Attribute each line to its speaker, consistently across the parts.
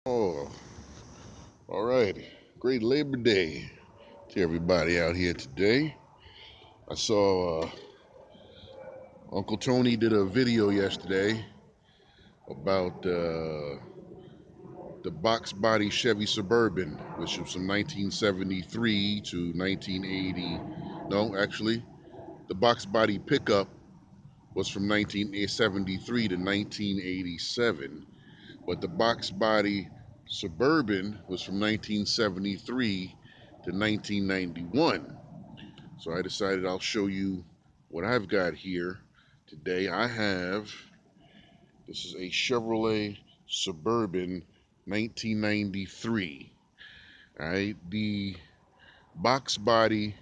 Speaker 1: Oh, all right. Great Labor Day to everybody out here today. I saw Uncle Tony did a video yesterday about the box body Chevy Suburban, which was from 1973 to 1980. No, actually, the box body pickup was from 1973 to 1987, but the box body Suburban was from 1973 to 1991. So I decided I'll show you what I've got here today. This is a Chevrolet Suburban 1993. All right, the box body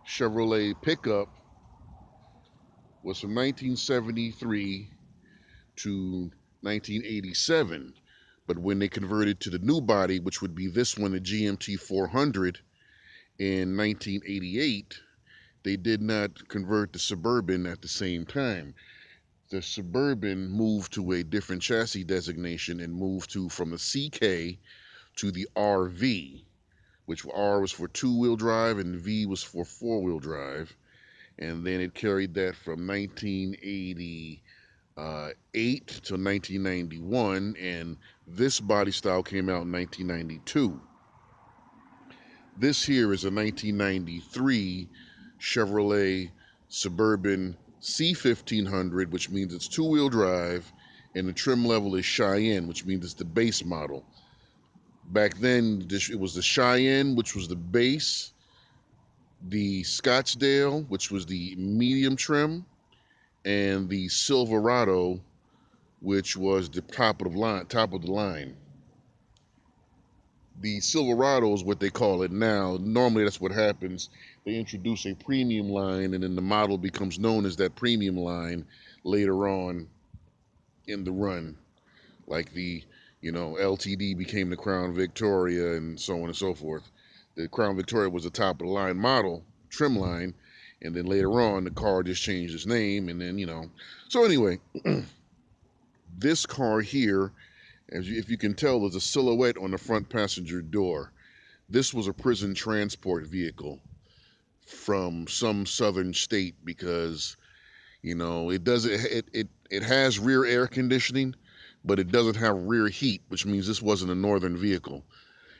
Speaker 1: Chevrolet pickup was from 1973 to 1987. But when they converted to the new body, which would be this one, the GMT 400, in 1988, they did not convert the Suburban at the same time. The Suburban moved to a different chassis designation and moved from the CK to the RV, which R was for two-wheel drive and V was for four-wheel drive. And then it carried that from 1988 to 1991, and this body style came out in 1992. This here is a 1993 Chevrolet Suburban C1500, which means it's two-wheel drive, and the trim level is Cheyenne, which means it's the base model. Back then, it was the Cheyenne, which was the base, the Scottsdale, which was the medium trim, and the Silverado, which was the top of the line. The Silverado is what they call it now. Normally, that's what happens. They introduce a premium line, and then the model becomes known as that premium line later on in the run. Like LTD became the Crown Victoria, and so on and so forth. The Crown Victoria was the top of the line model, trim line, and then later on, the car just changed its name, and then. So anyway, this car here, if you can tell, there's a silhouette on the front passenger door. This was a prison transport vehicle from some southern state because it doesn't it has rear air conditioning, but it doesn't have rear heat, which means this wasn't a northern vehicle.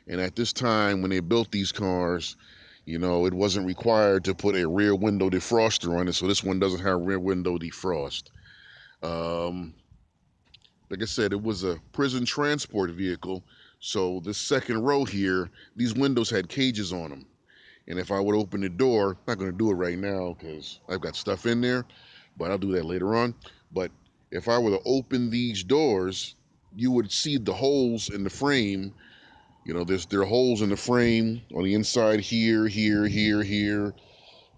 Speaker 1: And at this time when they built these cars, it wasn't required to put a rear window defroster on it, so this one doesn't have rear window defrost. um, like I said, it was a prison transport vehicle. So this second row here, these windows had cages on them. And if I would open the door, I'm not going to do it right now because I've got stuff in there, but I'll do that later on. But if I were to open these doors, you would see the holes in the frame. There are holes in the frame on the inside here, here, here, here,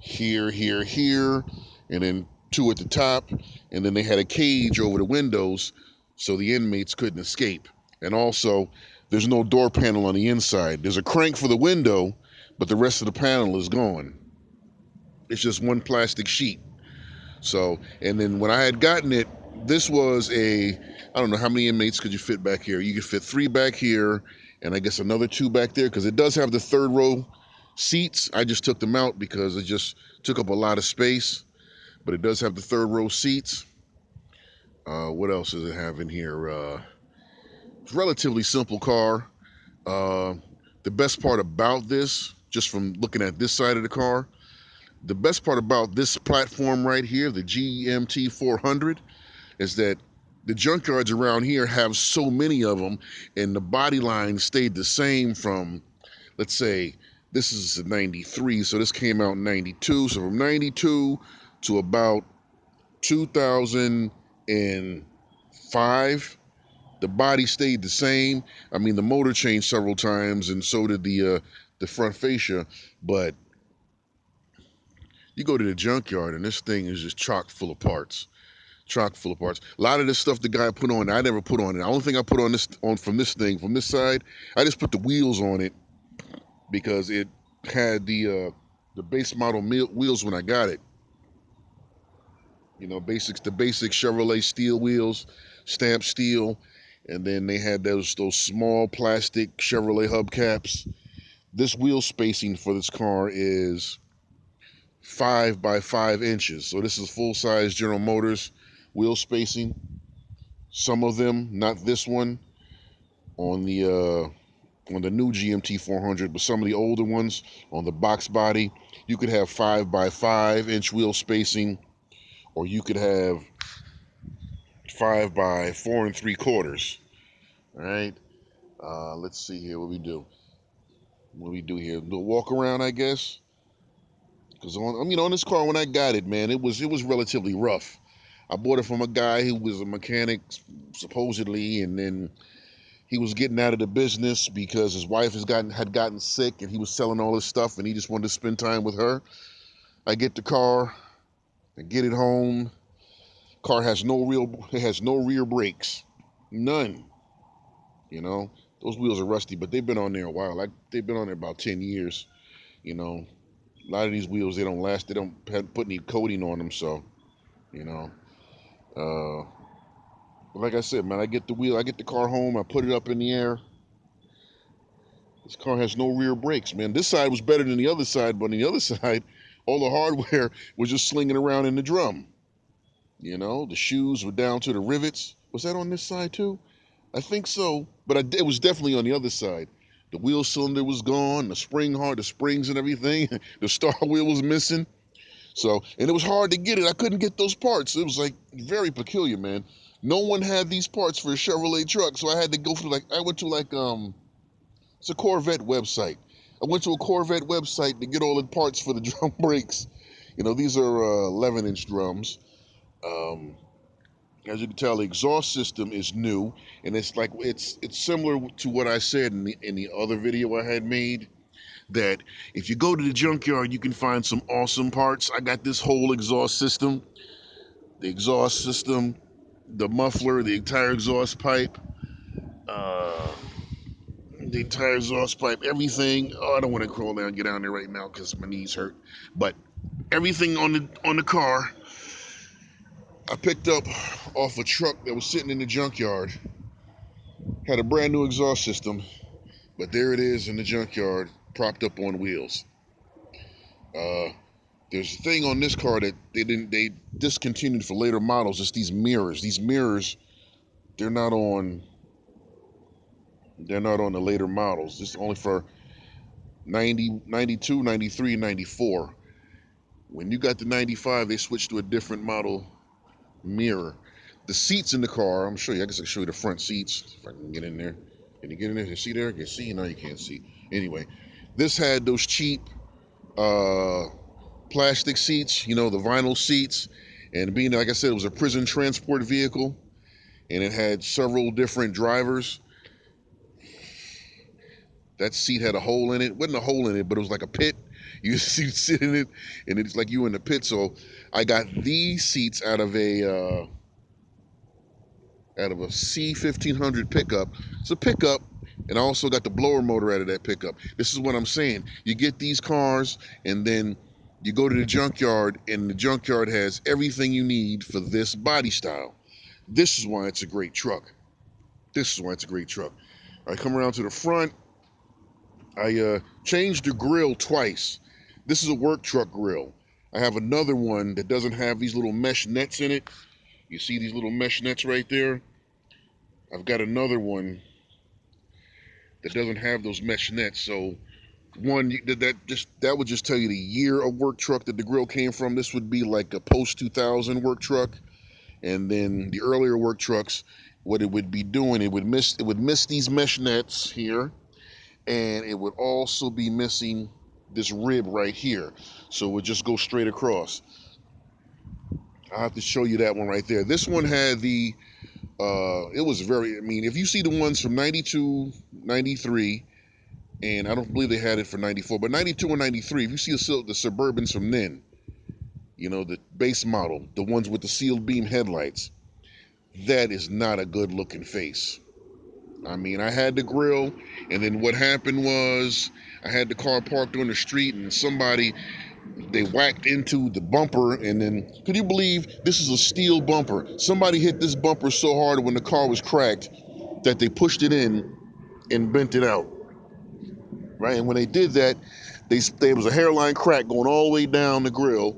Speaker 1: here, here, here, and then two at the top. And then they had a cage over the windows so the inmates couldn't escape. And also, there's no door panel on the inside. There's a crank for the window, but the rest of the panel is gone. It's just one plastic sheet. So, and then when I had gotten it, this was I don't know how many inmates could you fit back here. You could fit three back here, and I guess another two back there, because it does have the third row seats. I just took them out because it just took up a lot of space, but it does have the third row seats. What else does it have in here? It's a relatively simple car. Uh, the best part about this, just from looking at this side of the car, the best part about this platform right here, the GMT 400, is that the junkyards around here have so many of them, and the body line stayed the same from, let's say, this is 93, so this came out in 92. So from 92 to about 2005, the body stayed the same. I mean, the motor changed several times, and so did the front fascia. But you go to the junkyard, and this thing is just chock full of parts. Chock full of parts. A lot of this stuff the guy put on, I never put on it. The only thing I put from this side, I just put the wheels on it because it had the base model wheels when I got it. The basic Chevrolet steel wheels, stamped steel. And then they had those small plastic Chevrolet hubcaps. This wheel spacing for this car is 5 by 5 inches. So this is full size General Motors wheel spacing. Some of them, not this one, on the new GMT 400, but some of the older ones on the box body, you could have 5 by 5 inch wheel spacing, or you could have 5 by 4 3/4. All right. Let's see here what we do. What we do here? The walk around, I guess. Because on this car when I got it, man, it was relatively rough. I bought it from a guy who was a mechanic, supposedly, and then he was getting out of the business because his wife had gotten sick, and he was selling all his stuff, and he just wanted to spend time with her. I get the car, I get it home. Car has it has no rear brakes, none. You know, those wheels are rusty, but they've been on there a while. They've been on there about 10 years. You know, a lot of these wheels, they don't last. They don't put any coating on them, so you know. Like I said, man, I get the car home, I put it up in the air. This car has no rear brakes, man. This side was better than the other side, but on the other side, all the hardware was just slinging around in the drum. You know, the shoes were down to the rivets. Was that on this side too? I think so, but it was definitely on the other side. The wheel cylinder was gone, the springs and everything. The star wheel was missing. So, and it was hard to get it. I couldn't get those parts. It was like very peculiar, man. No one had these parts for a Chevrolet truck, so I had to go through I went to it's a Corvette website. I went to a Corvette website to get all the parts for the drum brakes. You know, these are 11-inch drums. As you can tell, the exhaust system is new, and it's similar to what I said in the other video I had made. That if you go to the junkyard, you can find some awesome parts. I got this whole exhaust system, the muffler, the entire exhaust pipe, everything. Oh, I don't want to crawl down and get down there right now because my knees hurt. But everything on the car, I picked up off a truck that was sitting in the junkyard. Had a brand new exhaust system, but there it is in the junkyard, propped up on wheels. There's a thing on this car that they discontinued for later models. It's these mirrors. These mirrors, they're not on the later models. This is only for 90, 92, 93, and 94. When you got the 95, they switched to a different model mirror. The seats in the car, I'm show you. I guess I can show you the front seats if I can get in there. Can you get in there? Can you see there? Can you see? No, you can't see. Anyway, this had those cheap plastic seats, you know, the vinyl seats. And being, like I said, it was a prison transport vehicle, and it had several different drivers. That seat had a hole in it. It wasn't a hole in it, but it was like a pit. You sit in it, and it's like you in the pit. So I got these seats out of a C1500 pickup. It's a pickup, and I also got the blower motor out of that pickup. This is what I'm saying. You get these cars, and then you go to the junkyard, and the junkyard has everything you need for this body style. This is why it's a great truck. I come around to the front. I changed the grill twice. This is a work truck grill. I have another one that doesn't have these little mesh nets in it. You see these little mesh nets right there? I've got another one that doesn't have those mesh nets. So that would just tell you the year of work truck that the grill came from. This would be like a post 2000 work truck. And then the earlier work trucks, what it would be doing, it would miss these mesh nets here, and it would also be missing this rib right here. So it would just go straight across. I'll have to show you that one right there. This one had the it was very, I mean, if you see the ones from 92, 93, and I don't believe they had it for 94, but 92 and 93, if you see the Suburbans from then, you know, the base model, the ones with the sealed beam headlights, that is not a good looking face. I mean, I had the grill, and then what happened was I had the car parked on the street, and they whacked into the bumper, and then, could you believe this is a steel bumper? Somebody hit this bumper so hard when the car was cracked, that they pushed it in and bent it out, right? And when they did that, there was a hairline crack going all the way down the grill.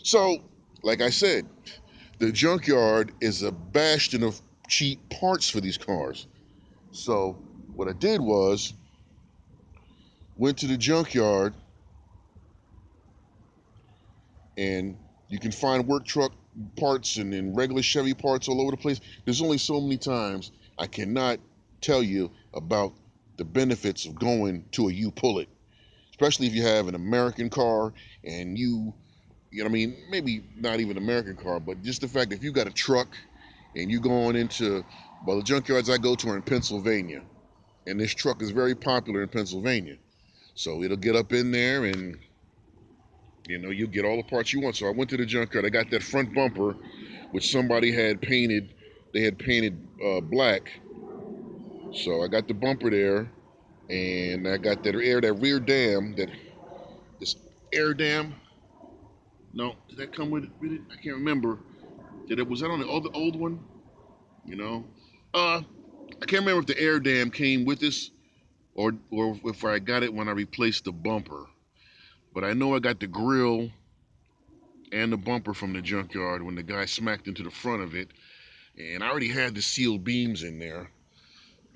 Speaker 1: So, like I said, the junkyard is a bastion of cheap parts for these cars. So what I did was went to the junkyard, and you can find work truck parts and regular Chevy parts all over the place. There's only so many times I cannot tell you about the benefits of going to a U-Pull-It, especially if you have an American car and you know what I mean, maybe not even an American car, but just the fact that if you got a truck and you're going into, well, the junkyards I go to are in Pennsylvania, and this truck is very popular in Pennsylvania. So it'll get up in there and, you know, you'll get all the parts you want. So I went to the junkyard. I got that front bumper, which somebody had painted. They had painted black. So I got the bumper there, and I got that rear dam, this air dam. No, did that come with it? I can't remember. Was that on the other old one? You know, I can't remember if the air dam came with this or if I got it when I replaced the bumper. But I know I got the grill and the bumper from the junkyard when the guy smacked into the front of it, and I already had the sealed beams in there.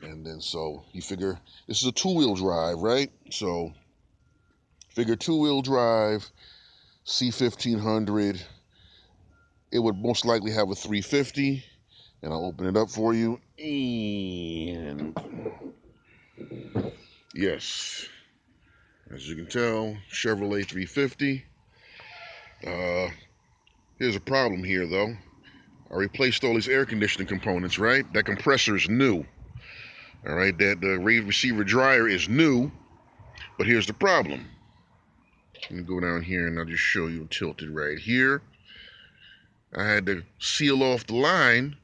Speaker 1: And then so you figure this is a two-wheel drive, right? So figure two-wheel drive, C1500. It would most likely have a 350, and I'll open it up for you. And yes, as you can tell, Chevrolet 350. Here's a problem here, though. I replaced all these air conditioning components, right? That compressor is new. All right, that the receiver dryer is new, but here's the problem. Let me go down here and I'll just show you tilted right here. I had to seal off the line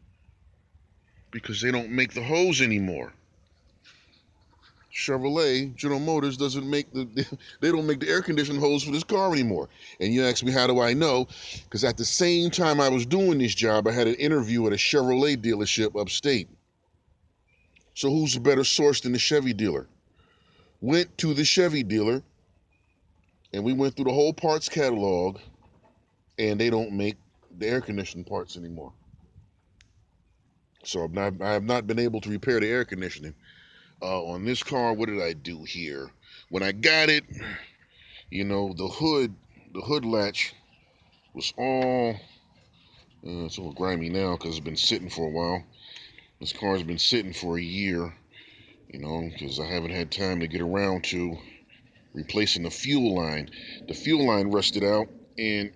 Speaker 1: because they don't make the hose anymore. Chevrolet, General Motors doesn't make they don't make the air conditioning hose for this car anymore. And you ask me, how do I know? Because at the same time I was doing this job, I had an interview at a Chevrolet dealership upstate. So who's a better source than the Chevy dealer? Went to the Chevy dealer, and we went through the whole parts catalog, and they don't make the air conditioning parts anymore. So I have not been able to repair the air conditioning. On this car, what did I do here? When I got it, you know, the hood latch was all, it's all grimy now because it's been sitting for a while. This car's been sitting for a year, you know, because I haven't had time to get around to replacing the fuel line. The fuel line rusted out, and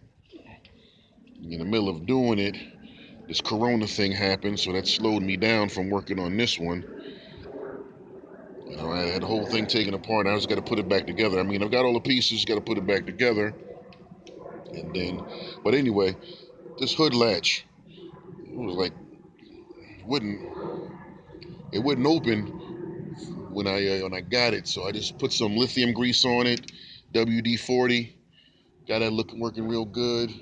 Speaker 1: in the middle of doing it, this corona thing happened, so that slowed me down from working on this one. You know, I had the whole thing taken apart. I just got to put it back together. I mean, I've got all the pieces, got to put it back together. And then, but anyway, this hood latch, it was like, wouldn't, it wouldn't open when I got it. So I just put some lithium grease on it, WD-40, got that working real good.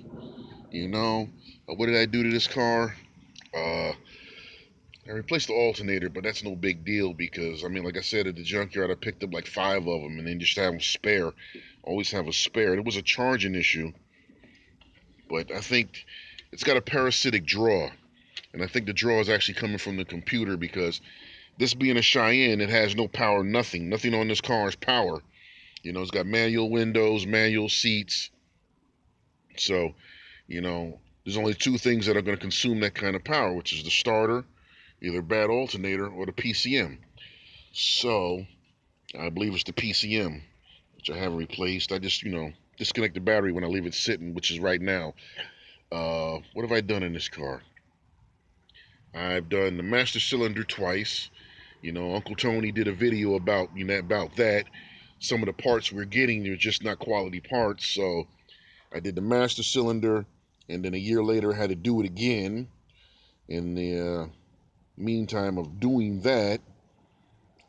Speaker 1: You know, what did I do to this car? I replaced the alternator, but that's no big deal because, I mean, like I said, at the junkyard, I picked up like 5 of them and then just have them spare. Always have a spare. It was a charging issue, but I think it's got a parasitic draw. And I think the draw is actually coming from the computer because this being a Cheyenne, it has no power, nothing. Nothing on this car is power. You know, it's got manual windows, manual seats. So, you know, there's only 2 things that are going to consume that kind of power, which is the starter, either bad alternator or the PCM. So I believe it's the PCM, which I haven't replaced. I just, you know, disconnect the battery when I leave it sitting, which is right now. What have I done in this car? I've done the master cylinder twice. You know, Uncle Tony did a video about, you know, about that. Some of the parts we're getting, they're just not quality parts. So I did the master cylinder, and then a year later I had to do it again. In the meantime of doing that,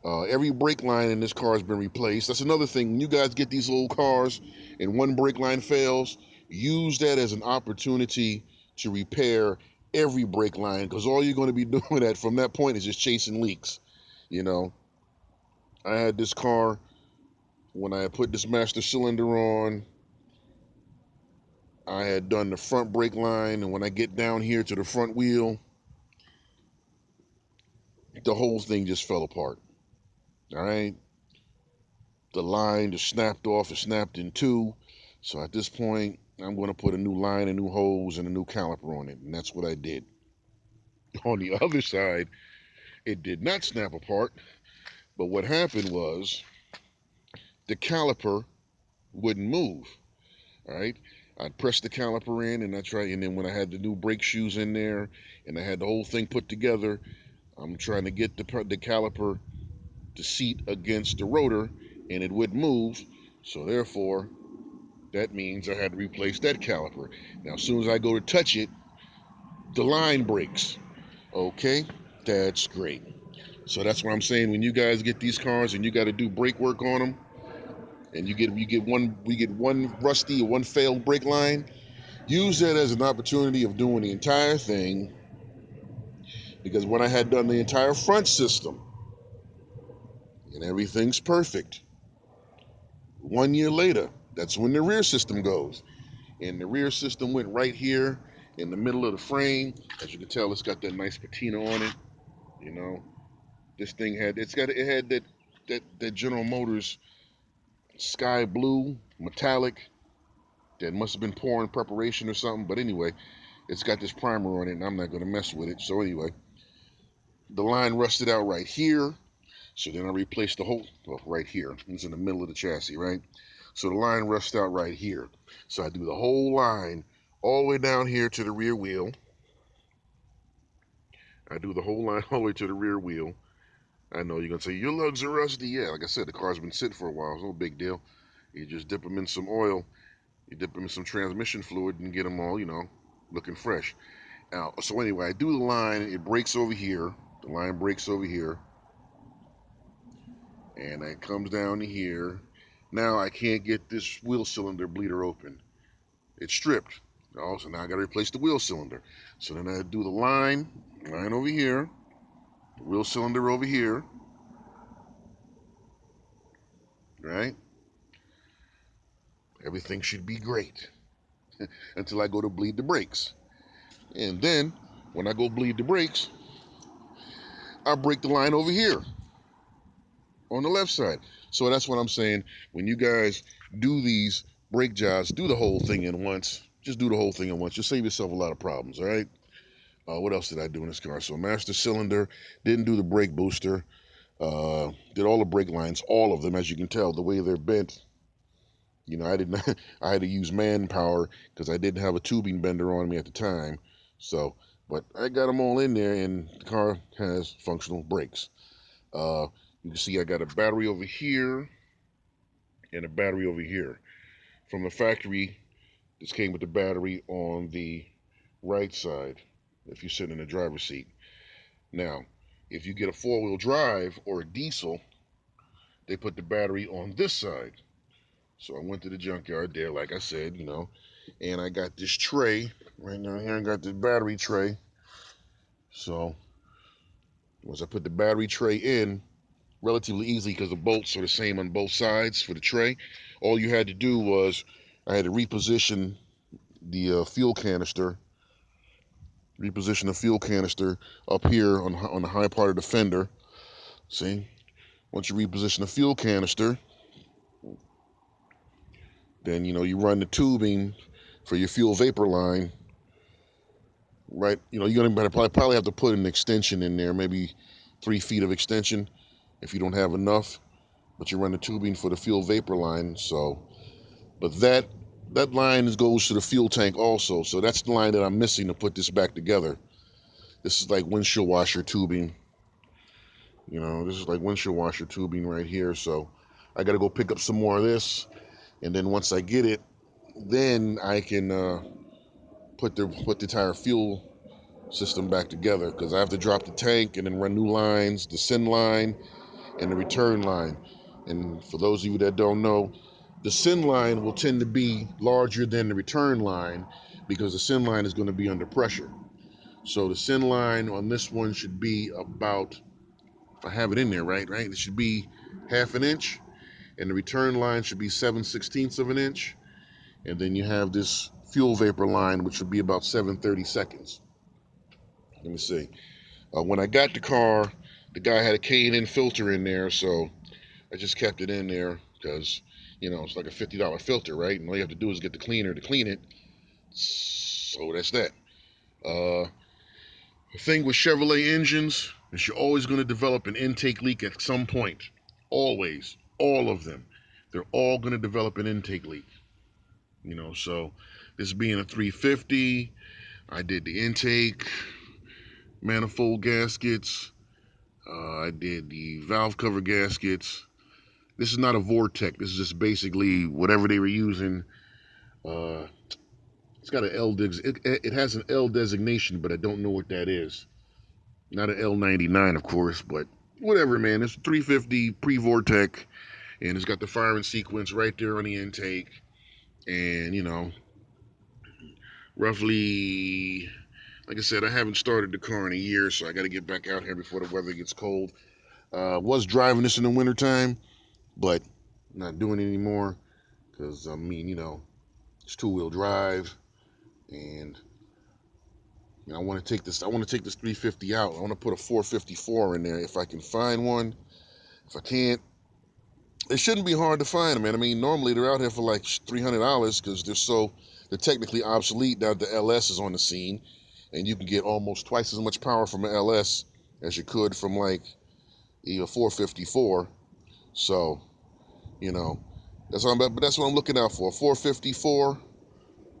Speaker 1: every brake line in this car has been replaced. That's another thing. When you guys get these old cars and one brake line fails, use that as an opportunity to repair every brake line, because all you're going to be doing from that point is just chasing leaks. You know, I had this car when I put this master cylinder on. I had done the front brake line, and when I get down here to the front wheel, the whole thing just fell apart. All right, the line just snapped off. It snapped in two. So at this point, I'm going to put a new line, a new hose, and a new caliper on it, and that's what I did. On the other side, it did not snap apart, but what happened was the caliper wouldn't move. All right, I'd press the caliper in, and and then when I had the new brake shoes in there, and I had the whole thing put together, I'm trying to get the caliper to seat against the rotor, and it wouldn't move. So therefore, that means I had to replace that caliper. Now, as soon as I go to touch it, the line breaks. Okay, that's great. So that's what I'm saying. When you guys get these cars and you got to do brake work on them, and we get one rusty or one failed brake line, use that as an opportunity of doing the entire thing. Because when I had done the entire front system and everything's perfect, 1 year later, that's when the rear system goes. And the rear system went right here in the middle of the frame. As you can tell, it's got that nice patina on it. You know, this thing had it had that General Motors sky blue metallic that must have been pouring preparation or something. But anyway, it's got this primer on it, and I'm not going to mess with it. So anyway, the line rusted out right here. So then I replaced the whole, well, right here. It's in the middle of the chassis, right? So the line rusted out right here. So I do the whole line all the way down here to the rear wheel. I do the whole line all the way to the rear wheel. I know you're going to say, your lugs are rusty. Yeah, like I said, the car's been sitting for a while. It's no big deal. You just dip them in some oil. You dip them in some transmission fluid and get them all, looking fresh. Now, so anyway, I do the line. It breaks over here. The line breaks over here. And it comes down to here. Now I can't get this wheel cylinder bleeder open. It's stripped. Also, now I got to replace the wheel cylinder. So then I do the line over here, the wheel cylinder over here, right? Everything should be great until I go to bleed the brakes. And then when I go bleed the brakes, I break the line over here on the left side. So that's what I'm saying. When you guys do these brake jobs, do the whole thing in once. Just do the whole thing in once. You'll save yourself a lot of problems, all right? What else did I do in this car? So master cylinder, didn't do the brake booster, did all the brake lines, all of them, as you can tell, the way they're bent. I didn't. I had to use manpower because I didn't have a tubing bender on me at the time. So, but I got them all in there, and the car has functional brakes. Uh, you can see I got a battery over here and a battery over here. From the factory, this came with the battery on the right side if you sit in the driver's seat. Now, if you get a four-wheel drive or a diesel, they put the battery on this side. So I went to the junkyard there, like I said, and I got this tray right now here. I got this battery tray. So once I put the battery tray in, relatively easily because the bolts are the same on both sides for the tray. All you had to do was I had to reposition the fuel canister up here on the high part of the fender. See, once you reposition the fuel canister, then you run the tubing for your fuel vapor line. Right, you're gonna probably have to put an extension in there, maybe 3 feet of extension if you don't have enough. But you run the tubing for the fuel vapor line. So, but that line goes to the fuel tank also. So that's the line that I'm missing to put this back together. This is like windshield washer tubing. This is like windshield washer tubing right here. So I got to go pick up some more of this, and then once I get it, then I can put the entire fuel system back together because I have to drop the tank and then run new lines, the send line and the return line. And for those of you that don't know, the send line will tend to be larger than the return line because the send line is going to be under pressure. So the send line on this one should be about I have it in there, right? It should be 1/2 an inch, and the return line should be 7/16 of an inch, and then you have this fuel vapor line, which would be about 7/32. Let me see. When I got the car, the guy had a K&N filter in there, so I just kept it in there because, it's like a $50 filter, right? And all you have to do is get the cleaner to clean it. So that's that. The thing with Chevrolet engines is you're always going to develop an intake leak at some point. Always. All of them. They're all going to develop an intake leak. So this being a 350, I did the intake, manifold gaskets, I did the valve cover gaskets. This is not a Vortec. This is just basically whatever they were using. Uh, it's got an L. It has an L designation, but I don't know what that is. Not an L99, of course, but whatever, man. It's 350 pre-Vortec, and it's got the firing sequence right there on the intake. And, roughly, like I said, I haven't started the car in a year, so I got to get back out here before the weather gets cold. Was driving this in the wintertime, but not doing it anymore because, it's two-wheel drive, and I want to take this. I want to take this 350 out. I want to put a 454 in there if I can find one. If I can't, it shouldn't be hard to find them, man. I mean, normally they're out here for like $300 because they're technically obsolete now that the LS is on the scene, and you can get almost twice as much power from an LS as you could from like a 454. So, that's what I'm looking out for. 454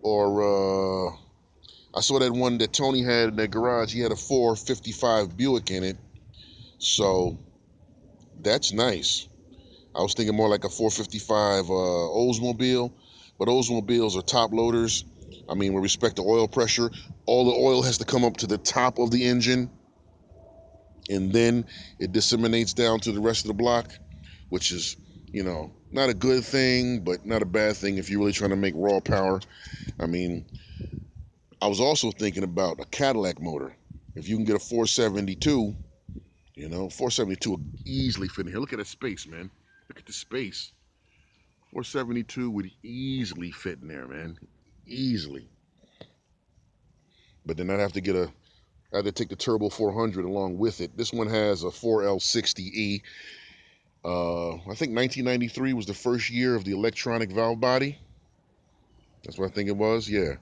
Speaker 1: or I saw that one that Tony had in that garage. He had a 455 Buick in it. So that's nice. I was thinking more like a 455 Oldsmobile, but Oldsmobiles are top loaders. I mean, with respect to oil pressure, all the oil has to come up to the top of the engine, and then it disseminates down to the rest of the block, which is, not a good thing, but not a bad thing if you're really trying to make raw power. I mean, I was also thinking about a Cadillac motor. If you can get a 472, 472 would easily fit in here. Look at that space, man. Look at the space. 472 would easily fit in there, man. Easily. But then I had to take the Turbo 400 along with it. This one has a 4L60E. I think 1993 was the first year of the electronic valve body. That's what I think it was. Yeah.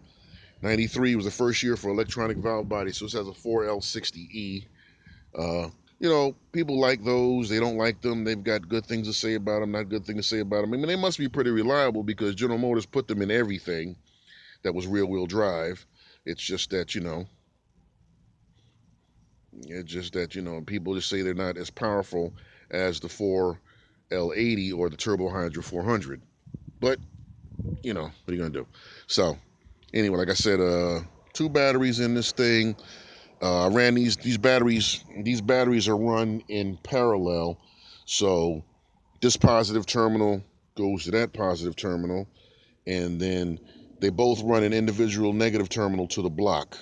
Speaker 1: 93 was the first year for electronic valve body. So this has a 4L60E. People like those. They don't like them. They've got good things to say about them, not good things to say about them. I mean, they must be pretty reliable because General Motors put them in everything that was rear-wheel drive. It's just that, people just say they're not as powerful as the 4L80 or the Turbo Hydra 400. But, what are you going to do? So, anyway, like I said, 2 batteries in this thing. I ran these batteries. These batteries are run in parallel, so this positive terminal goes to that positive terminal, and then they both run an individual negative terminal to the block.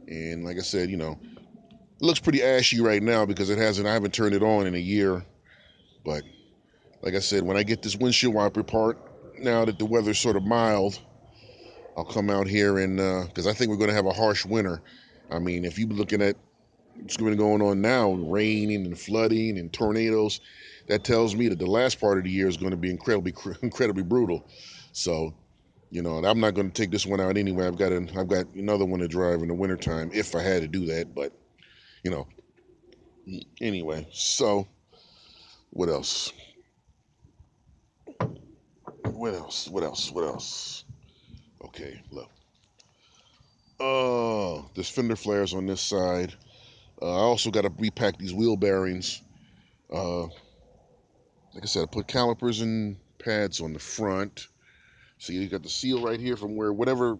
Speaker 1: And like I said, it looks pretty ashy right now because I haven't turned it on in a year. But like I said, when I get this windshield wiper part, now that the weather's sort of mild, I'll come out here and because I think we're going to have a harsh winter. I mean, if you're looking at what's going on now, raining and flooding and tornadoes, that tells me that the last part of the year is going to be incredibly brutal. So, I'm not going to take this one out anyway. I've got another one to drive in the wintertime if I had to do that. But, anyway. So, what else? What else? Okay, look. There's fender flares on this side. I also got to repack these wheel bearings. Like I said, I put calipers and pads on the front. So you got the seal right here from whatever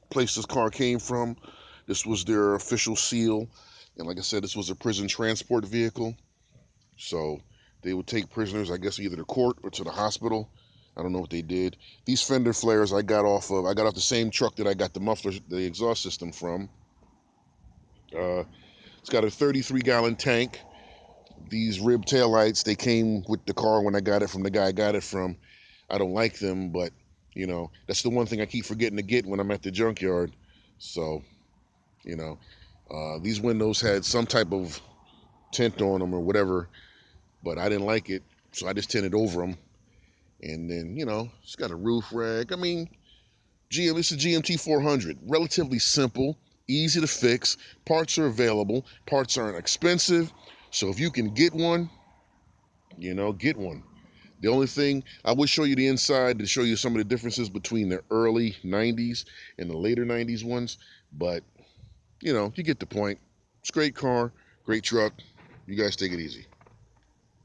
Speaker 1: place this car came from. This was their official seal. And like I said, this was a prison transport vehicle. So they would take prisoners, I guess, either to court or to the hospital. I don't know what they did. These fender flares I got off the same truck that I got the exhaust system from. It's got a 33-gallon tank. These rib taillights, they came with the car when I got it from the guy I got it from. I don't like them, but you know, that's the one thing I keep forgetting to get when I'm at the junkyard. So, you know, these windows had some type of tint on them or whatever, but I didn't like it, so I just tinted over them. And then, you know, it's got a roof rack. I mean, it's a GMT 400. Relatively simple, easy to fix. Parts are available. Parts aren't expensive. So if you can get one, you know, get one. The only thing, I would show you the inside to show you some of the differences between the early 90s and the later 90s ones. But, you know, you get the point. It's a great car, great truck. You guys take it easy.